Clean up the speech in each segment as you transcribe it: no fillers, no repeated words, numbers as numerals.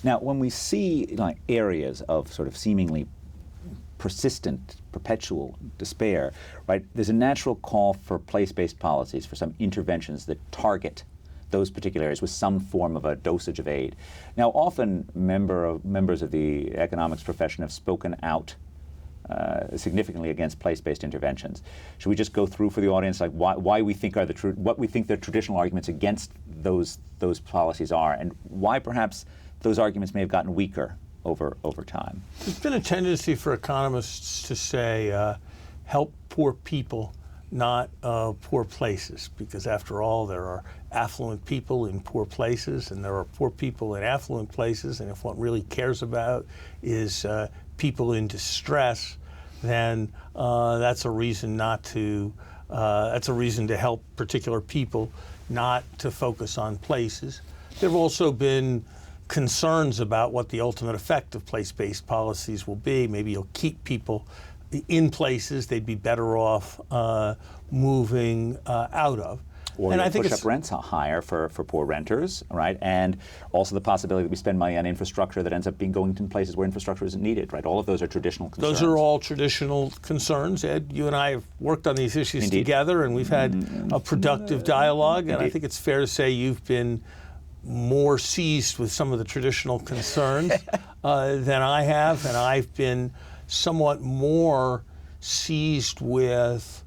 Now, when we see like areas of sort of seemingly persistent, perpetual despair, right, there's a natural call for place-based policies, for some interventions that target those particular areas with some form of a dosage of aid. Now, often members of the economics profession have spoken out significantly against place-based interventions. Should we just go through for the audience like why we think what we think the traditional arguments against those policies are, and why perhaps those arguments may have gotten weaker over time? There's been a tendency for economists to say help poor people, not poor places, because after all there are affluent people in poor places and there are poor people in affluent places, and if one really cares about is people in distress, then that's a reason not to that's a reason to help particular people, not to focus on places. There have also been concerns about what the ultimate effect of place-based policies will be. Maybe you'll keep people in places they'd be better off moving out of. Or you push up rents higher for poor renters, right? And also the possibility that we spend money on infrastructure that ends up going to places where infrastructure isn't needed, right? All of those are traditional concerns. Those are all traditional concerns. Ed, you and I have worked on these issues Indeed. Together, and we've had a productive dialogue. And Indeed. I think it's fair to say you've been more seized with some of the traditional concerns than I have, and I've been somewhat more seized with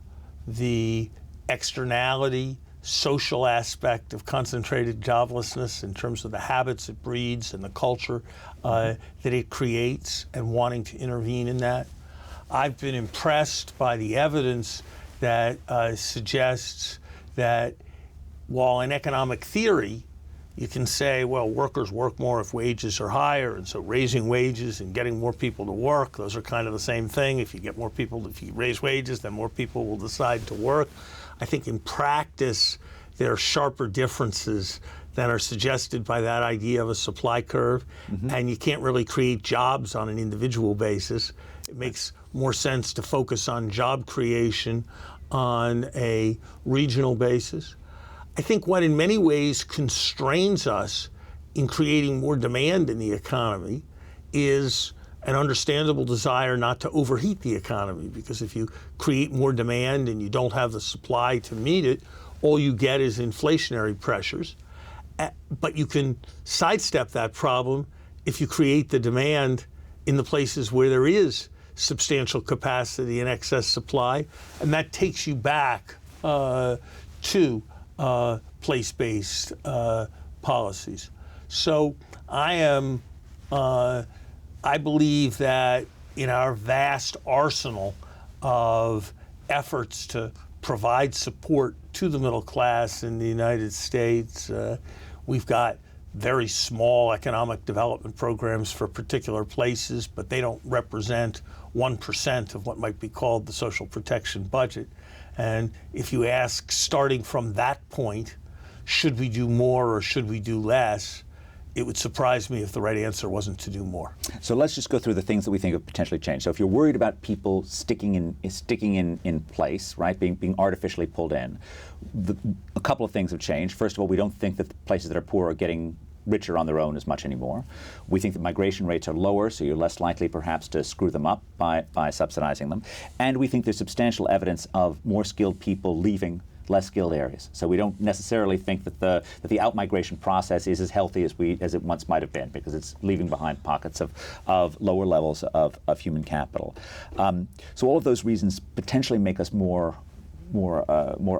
the externality, social aspect of concentrated joblessness in terms of the habits it breeds and the culture that it creates, and wanting to intervene in that. I've been impressed by the evidence that suggests that while in economic theory you can say, well, workers work more if wages are higher, and so raising wages and getting more people to work, those are kind of the same thing. If you get more people, if you raise wages, then more people will decide to work. I think in practice, there are sharper differences than are suggested by that idea of a supply curve, and you can't really create jobs on an individual basis. It makes more sense to focus on job creation on a regional basis. I think what in many ways constrains us in creating more demand in the economy is an understandable desire not to overheat the economy, because if you create more demand and you don't have the supply to meet it, all you get is inflationary pressures. But you can sidestep that problem if you create the demand in the places where there is substantial capacity and excess supply, and that takes you back to place-based policies. So I believe that in our vast arsenal of efforts to provide support to the middle class in the United States, we've got very small economic development programs for particular places, but they don't represent 1% of what might be called the social protection budget. And if you ask, starting from that point, should we do more or should we do less, it would surprise me if the right answer wasn't to do more. So let's just go through the things that we think have potentially changed. So if you're worried about people sticking in place, right, being artificially pulled in, a couple of things have changed. First of all, we don't think that the places that are poor are getting richer on their own as much anymore. We think that migration rates are lower, so you're less likely perhaps to screw them up by subsidizing them. And we think there's substantial evidence of more skilled people leaving less skilled areas. So we don't necessarily think that the out-migration process is as healthy as it once might have been, because it's leaving behind pockets of lower levels of human capital. So all of those reasons potentially make us more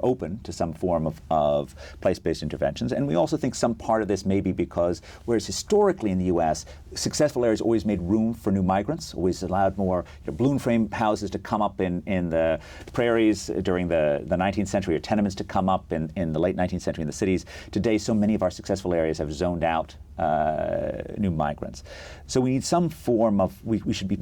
open to some form of place-based interventions. And we also think some part of this may be because, whereas historically in the U.S., successful areas always made room for new migrants, always allowed more balloon frame houses to come up in the prairies during the 19th century, or tenements to come up in the late 19th century in the cities. Today, so many of our successful areas have zoned out new migrants. So we need some form of, we should be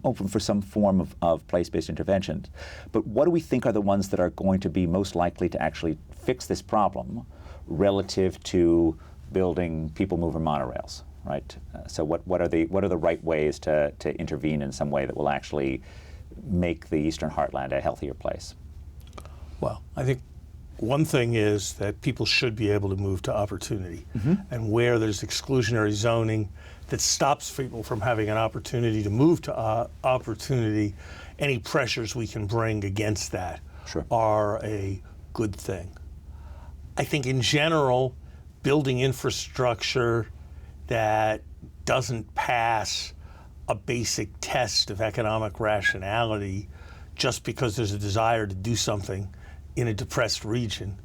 open for some form of place-based interventions. But what do we think are the ones that are going to be most likely to actually fix this problem relative to building people mover monorails, right? So what are the right ways to intervene in some way that will actually make the Eastern Heartland a healthier place? Well, I think one thing is that people should be able to move to opportunity. And where there's exclusionary zoning that stops people from having an opportunity to move to opportunity, any pressures we can bring against that are a good thing. I think in general, building infrastructure that doesn't pass a basic test of economic rationality just because there's a desire to do something in a depressed region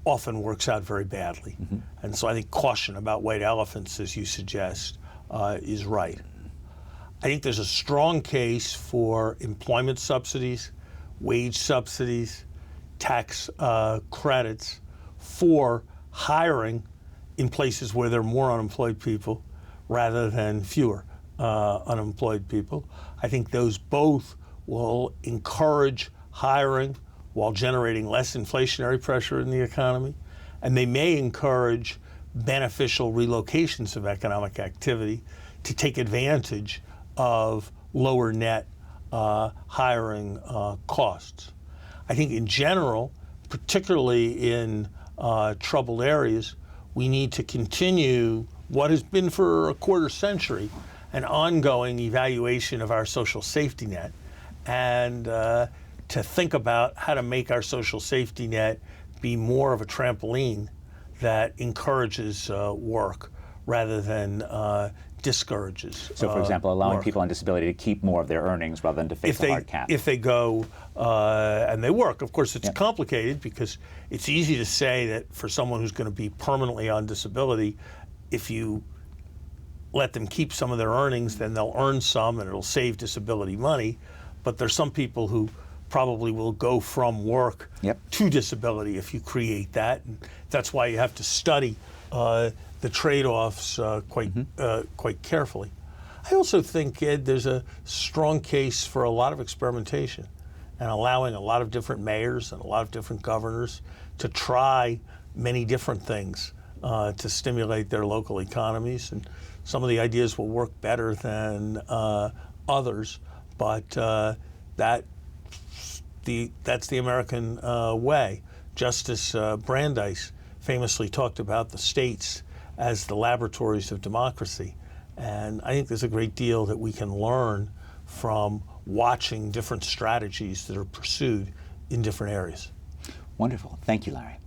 often works out very badly. And so I think caution about white elephants, as you suggest, is right. I think there's a strong case for employment subsidies, wage subsidies, tax credits for hiring in places where there are more unemployed people rather than fewer unemployed people. I think those both will encourage hiring while generating less inflationary pressure in the economy, and they may encourage beneficial relocations of economic activity to take advantage of lower net hiring costs. I think in general, particularly in troubled areas, we need to continue what has been for a quarter century an ongoing evaluation of our social safety net, and to think about how to make our social safety net be more of a trampoline that encourages work rather than discourages. So, for example, allowing work. people on disability to keep more of their earnings rather than to face a hard cap. If they go and they work. Of course, it's complicated because it's easy to say that for someone who's going to be permanently on disability, if you let them keep some of their earnings, then they'll earn some and it'll save disability money. But there's some people who probably will go from work to disability if you create that. And that's why you have to study the trade-offs quite carefully. I also think, Ed, there's a strong case for a lot of experimentation and allowing a lot of different mayors and a lot of different governors to try many different things to stimulate their local economies. And some of the ideas will work better than others, but that's the American way. Justice Brandeis famously talked about the states as the laboratories of democracy. And I think there's a great deal that we can learn from watching different strategies that are pursued in different areas. Wonderful. Thank you, Larry.